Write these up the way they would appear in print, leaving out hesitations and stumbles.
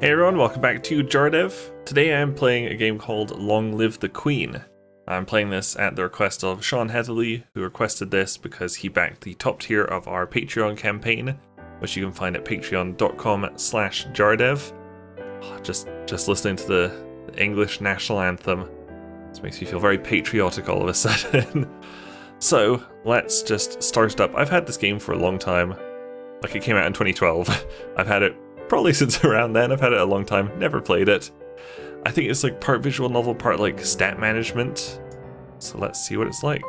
Hey everyone, welcome back to JaRDev. Today I am playing a game called Long Live the Queen. I'm playing this at the request of Sean Heatherly, who requested this because he backed the top tier of our Patreon campaign, which you can find at patreon.com/JaRDev. Just listening to the English national anthem, this makes me feel very patriotic all of a sudden. So let's just start it up. I've had this game for a long time. Like, it came out in 2012. I've had it probably since around then. I've had it a long time, never played it. I think it's like part visual novel, part like stat management. So let's see what it's like.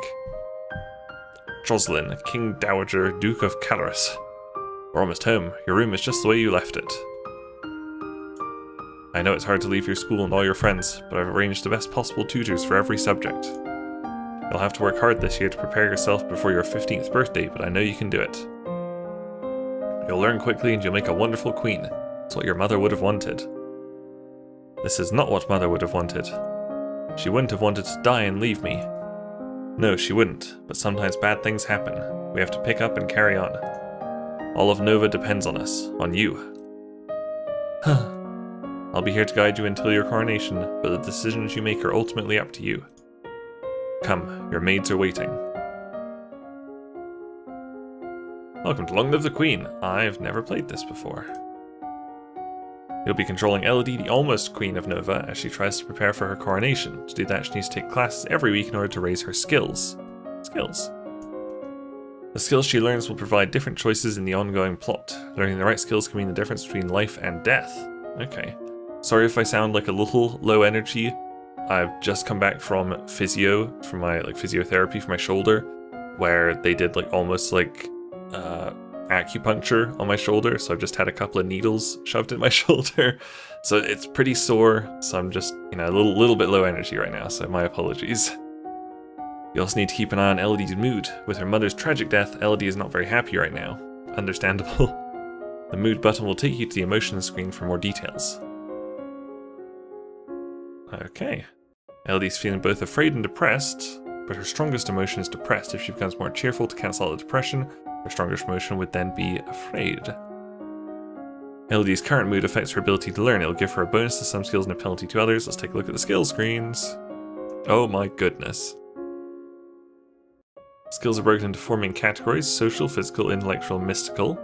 Jocelyn, King Dowager, Duke of Calaris. We're almost home. Your room is just the way you left it. I know it's hard to leave your school and all your friends, but I've arranged the best possible tutors for every subject. You'll have to work hard this year to prepare yourself before your 15th birthday, but I know you can do it. You'll learn quickly and you'll make a wonderful queen. It's what your mother would have wanted. This is not what mother would have wanted. She wouldn't have wanted to die and leave me. No, she wouldn't, but sometimes bad things happen. We have to pick up and carry on. All of Nova depends on us, on you. I'll be here to guide you until your coronation, but the decisions you make are ultimately up to you. Come, your maids are waiting. Welcome to Long Live the Queen. I've never played this before. You'll be controlling Elodie, the almost Queen of Nova, as she tries to prepare for her coronation. To do that, she needs to take classes every week in order to raise her skills. The skills she learns will provide different choices in the ongoing plot. Learning the right skills can mean the difference between life and death. Okay. Sorry if I sound like a little low energy. I've just come back from physio, from my physiotherapy for my shoulder, where they did almost acupuncture on my shoulder, so I've just had a couple of needles shoved in my shoulder, so it's pretty sore. So I'm just, a little bit low energy right now, so my apologies. You also need to keep an eye on Elodie's mood. With her mother's tragic death, Elodie is not very happy right now. Understandable. The mood button will take you to the emotions screen for more details. Okay. Elodie's feeling both afraid and depressed, but her strongest emotion is depressed. If she becomes more cheerful to cancel out the depression, her strongest emotion would then be afraid. Elodie's current mood affects her ability to learn. It'll give her a bonus to some skills and a penalty to others. Let's take a look at the skill screens. Oh my goodness. Skills are broken into 4 main categories: social, physical, intellectual, mystical.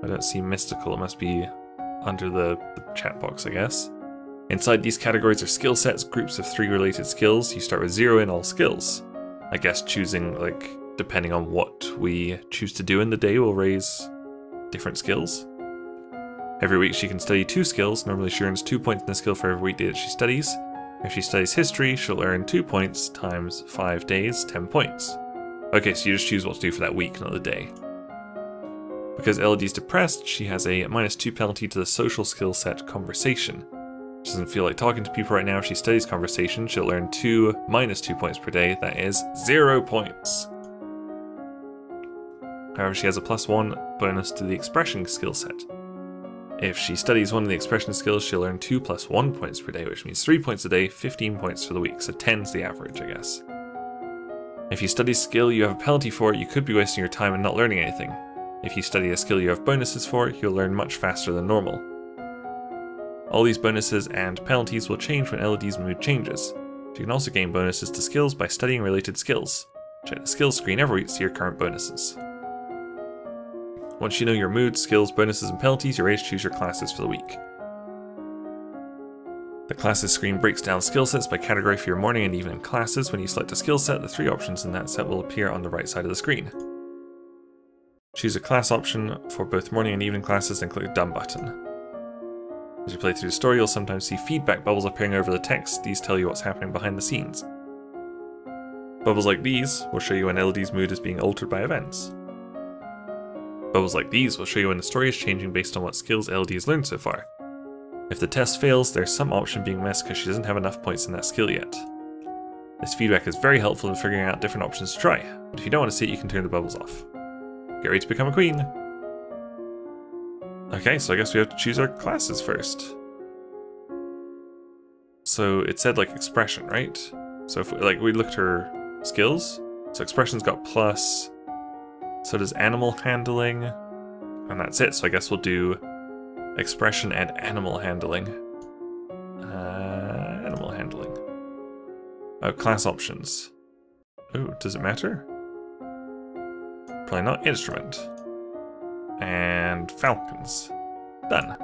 I don't see mystical, it must be under the chat box, I guess. Inside these categories are skill sets, groups of 3 related skills. You start with 0 in all skills. I guess choosing, depending on what we choose to do in the day, will raise different skills. Every week she can study 2 skills. Normally she earns 2 points in the skill for every weekday that she studies. If she studies history, she'll earn 2 points times 5 days, 10 points. Okay, so you just choose what to do for that week, not the day. Because Elodie's depressed, she has a -2 penalty to the social skill set conversation. She doesn't feel like talking to people right now. If she studies conversation, she'll earn -2 points per day. That is 0 points. However, she has a +1 bonus to the expression skill set. If she studies one of the expression skills, she'll earn 2 + 1 points per day, which means 3 points a day, 15 points for the week, so 10's the average, I guess. If you study a skill you have a penalty for, you could be wasting your time and not learning anything. If you study a skill you have bonuses for, you'll learn much faster than normal. All these bonuses and penalties will change when Elodie's mood changes. She can also gain bonuses to skills by studying related skills. Check the skills screen every week to see your current bonuses. Once you know your mood, skills, bonuses, and penalties, you're ready to choose your classes for the week. The classes screen breaks down skill sets by category for your morning and evening classes. When you select a skill set, the 3 options in that set will appear on the right side of the screen. Choose a class option for both morning and evening classes, then click the Done button. As you play through the story, you'll sometimes see feedback bubbles appearing over the text. These tell you what's happening behind the scenes. Bubbles like these will show you when Elodie's mood is being altered by events. Bubbles like these will show you when the story is changing based on what skills Elodie has learned so far. If the test fails, there's some option being missed because she doesn't have enough points in that skill yet. This feedback is very helpful in figuring out different options to try, but if you don't want to see it, you can turn the bubbles off. Get ready to become a queen! Okay, so I guess we have to choose our classes first. So it said expression, right? So if we looked at her skills, so expression's got plus, so does animal handling, and that's it. So I guess we'll do Expression and animal handling. Animal handling. Oh, class options. Oh, does it matter? Probably not. Instrument. And falcons. Done.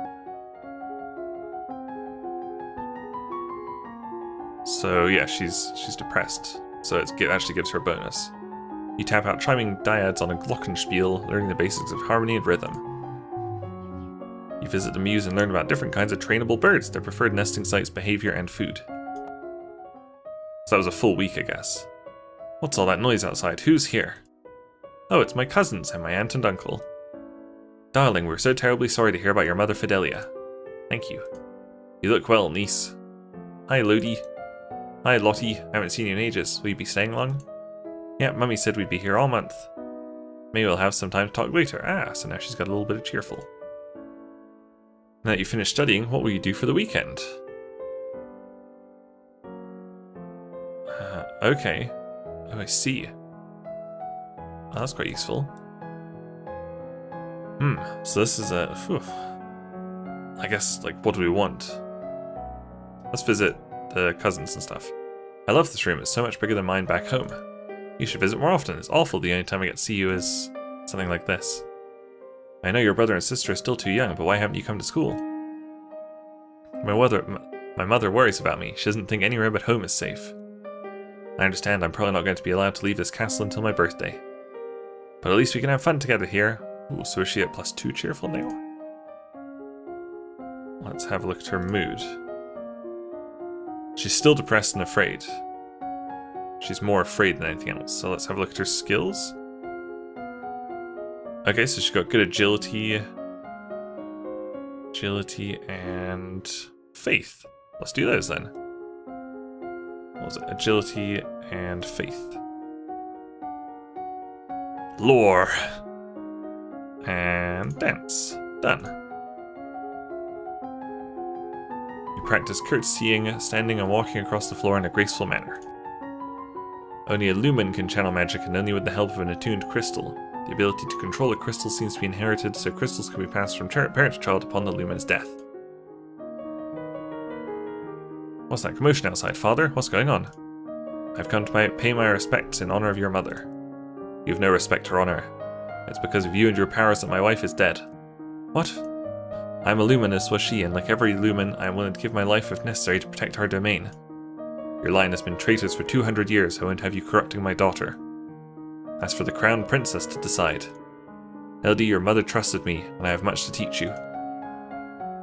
So yeah, she's depressed. So it actually gives her a bonus. You tap out chiming dyads on a glockenspiel, learning the basics of harmony and rhythm. You visit the muse and learn about different kinds of trainable birds, their preferred nesting sites, behavior, and food. So that was a full week, I guess. What's all that noise outside? Who's here? Oh, it's my cousins and my aunt and uncle. Darling, we're so terribly sorry to hear about your mother Fidelia. Thank you. You look well, niece. Hi, Lodi. Hi, Lottie. I haven't seen you in ages. Will you be staying long? Yeah, Mummy said we'd be here all month. Maybe we'll have some time to talk later. Ah, so now she's got a little bit of cheerful. Now that you finished studying, what will you do for the weekend? Okay. Oh, I see. Oh, that's quite useful. So this is a... Whew. I guess, like, what do we want? Let's visit the cousins and stuff. I love this room. It's so much bigger than mine back home. You should visit more often. It's awful the only time I get to see you is something like this. I know your brother and sister are still too young, but why haven't you come to school? My mother worries about me. She doesn't think anywhere but home is safe. I understand I'm probably not going to be allowed to leave this castle until my birthday. But at least we can have fun together here. Ooh, so is she at +2 cheerful now? Let's have a look at her mood. She's still depressed and afraid. She's more afraid than anything else. So let's have a look at her skills. Okay, so she's got good agility. Agility and faith. Let's do those then. What was it? Agility and faith. Lore. And dance. Done. You practice curtsying, standing and walking across the floor in a graceful manner. Only a lumen can channel magic, and only with the help of an attuned crystal. The ability to control a crystal seems to be inherited, so crystals can be passed from parent to child upon the lumen's death. What's that commotion outside, Father? What's going on? I've come to pay my respects in honor of your mother. You have no respect or honor. It's because of you and your powers that my wife is dead. What? I am a lumen as was she, and like every lumen, I am willing to give my life if necessary to protect our domain. Your line has been traitors for 200 years, I won't have you corrupting my daughter. As for the crown princess to decide. LD, your mother trusted me, and I have much to teach you.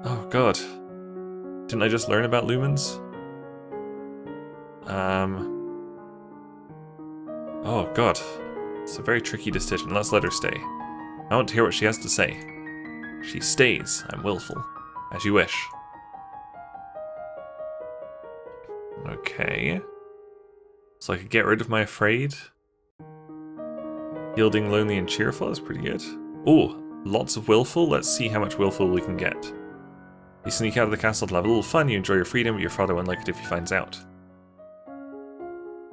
Oh god. Didn't I just learn about lumens? Oh god. It's a very tricky decision. Let's let her stay. I want to hear what she has to say. She stays. I'm willful. As you wish. Okay. So I could get rid of my afraid. Yielding, lonely, and cheerful is pretty good. Ooh, lots of willful. Let's see how much willful we can get. You sneak out of the castle to have a little fun. You enjoy your freedom, but your father won't like it if he finds out.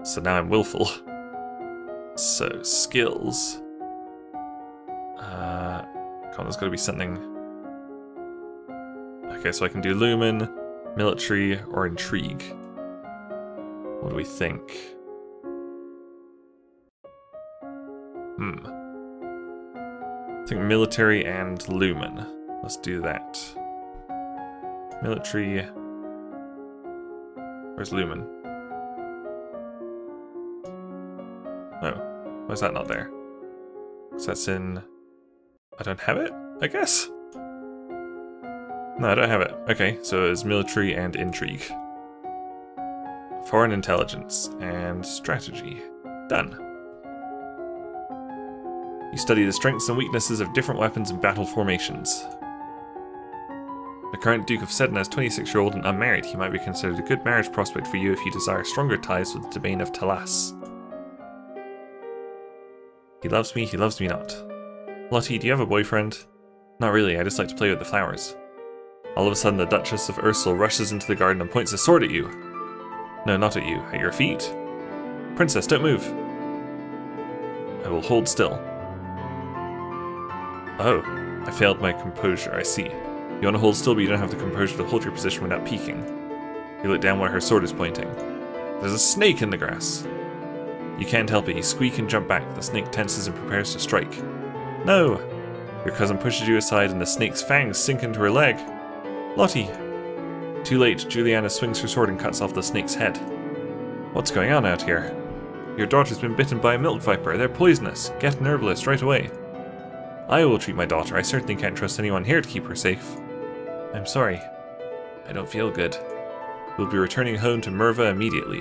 So now I'm willful. So, skills. Come on, there's got to be something. Okay, so I can do Lumen, Military, or Intrigue. What do we think? I think Military and Lumen. Let's do that. Military. Where's Lumen? Oh, why is that not there? Because that's in... I don't have it, I guess? No, I don't have it. Okay, so it's Military and Intrigue. Foreign Intelligence and Strategy. Done. You study the strengths and weaknesses of different weapons and battle formations. The current Duke of Seddon is 26-year-old and unmarried. He might be considered a good marriage prospect for you if you desire stronger ties with the domain of Talas. He loves me not. Lottie, do you have a boyfriend? Not really, I just like to play with the flowers. All of a sudden the Duchess of Ursel rushes into the garden and points a sword at you. No, not at you. At your feet? Princess, don't move. I will hold still. Oh, I failed my composure, I see. You want to hold still, but you don't have the composure to hold your position without peeking. You look down where her sword is pointing. There's a snake in the grass. You can't help it. You squeak and jump back. The snake tenses and prepares to strike. No! Your cousin pushes you aside and the snake's fangs sink into her leg. Lottie! Too late, Juliana swings her sword and cuts off the snake's head. What's going on out here? Your daughter's been bitten by a milk viper. They're poisonous. Get an herbalist right away. I will treat my daughter. I certainly can't trust anyone here to keep her safe. I'm sorry. I don't feel good. We'll be returning home to Merva immediately.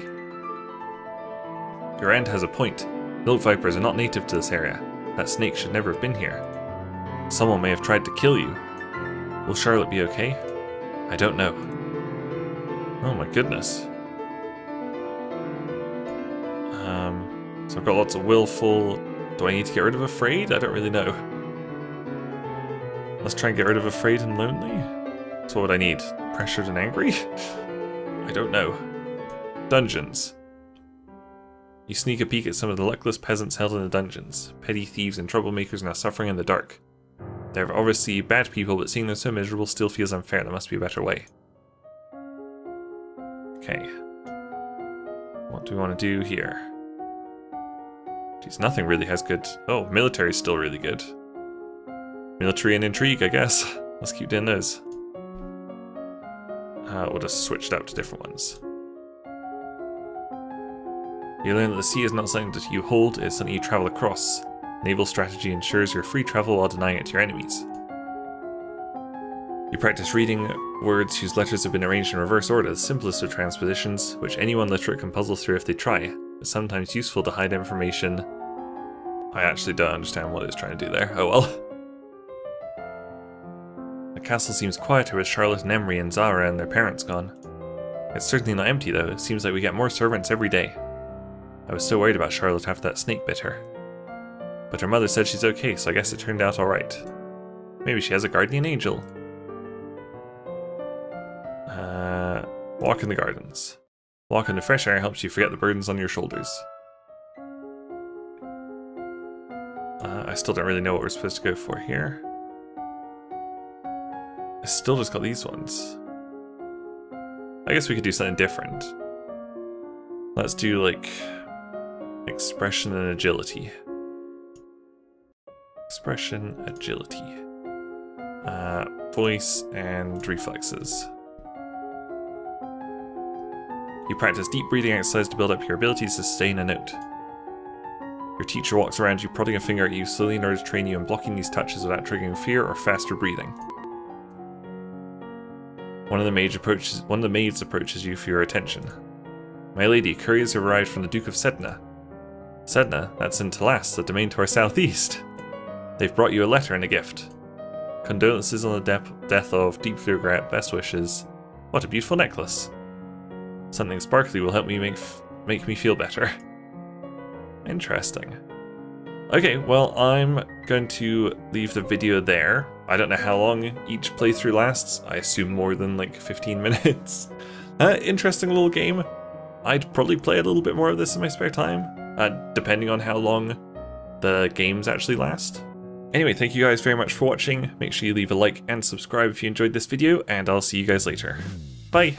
Your aunt has a point. Milk vipers are not native to this area. That snake should never have been here. Someone may have tried to kill you. Will Charlotte be okay? I don't know. Oh my goodness. So I've got lots of willful... Do I need to get rid of afraid? I don't really know. Let's try and get rid of afraid and lonely. So what would I need? Pressured and angry? I don't know. Dungeons. You sneak a peek at some of the luckless peasants held in the dungeons. Petty thieves and troublemakers now suffering in the dark. They're obviously bad people, but seeing them so miserable still feels unfair. There must be a better way. Okay. What do we want to do here? Geez, nothing really has good... Oh, military's still really good. Military and intrigue, I guess. Let's keep doing those. We'll just switch it up to different ones. You learn that the sea is not something that you hold, it's something you travel across. Naval strategy ensures your free travel while denying it to your enemies. You practice reading words whose letters have been arranged in reverse order, the simplest of transpositions, which anyone literate can puzzle through if they try. It's sometimes useful to hide information. I actually don't understand what it's trying to do there. Oh well. The castle seems quieter with Charlotte and Emery and Zara and their parents gone. It's certainly not empty though. It seems like we get more servants every day. I was so worried about Charlotte after that snake bit her. But her mother said she's okay, so I guess it turned out alright. Maybe she has a guardian angel. Walk in the gardens. Walk in the fresh air helps you forget the burdens on your shoulders. I still don't really know what we're supposed to go for here. I still just got these ones. I guess we could do something different. Let's do, like, expression and agility. Expression, agility. Voice and reflexes. You practice deep breathing exercise to build up your ability to sustain a note. Your teacher walks around you, prodding a finger at you slowly in order to train you in blocking these touches without triggering fear or faster breathing. One of the maids approaches you for your attention. My lady, couriers have arrived from the Duke of Sedna. Sedna? That's in Talas, the domain to our southeast. They've brought you a letter and a gift. Condolences on the death of Deep Fugrat, best wishes. What a beautiful necklace. Something sparkly will help me make me feel better. Interesting. Okay, well, I'm going to leave the video there. I don't know how long each playthrough lasts. I assume more than like 15 minutes. Interesting little game. I'd probably play a little bit more of this in my spare time, depending on how long the games actually last. Anyway, thank you guys very much for watching. Make sure you leave a like and subscribe if you enjoyed this video, and I'll see you guys later. Bye!